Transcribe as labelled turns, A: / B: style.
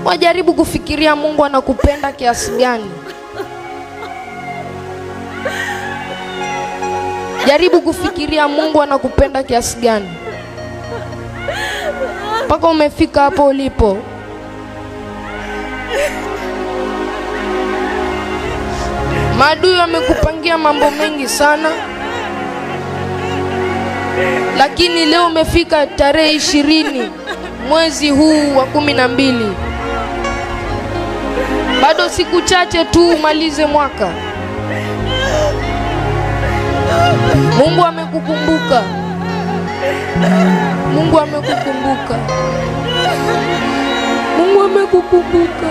A: Wajaribu kufikiria Mungu anakupenda kiasi gani. Jaribu kufikiria Mungu anakupenda kiasi gani mpaka umefika hapo ulipo. Maadui wamekupangia mambo mengi sana, lakini leo umefika tarehe 20 mwezi huu wa 12. Bado siku chache tu umalize mwaka. Mungu amekukumbuka. Mungu amekukumbuka. Mungu amekukumbuka.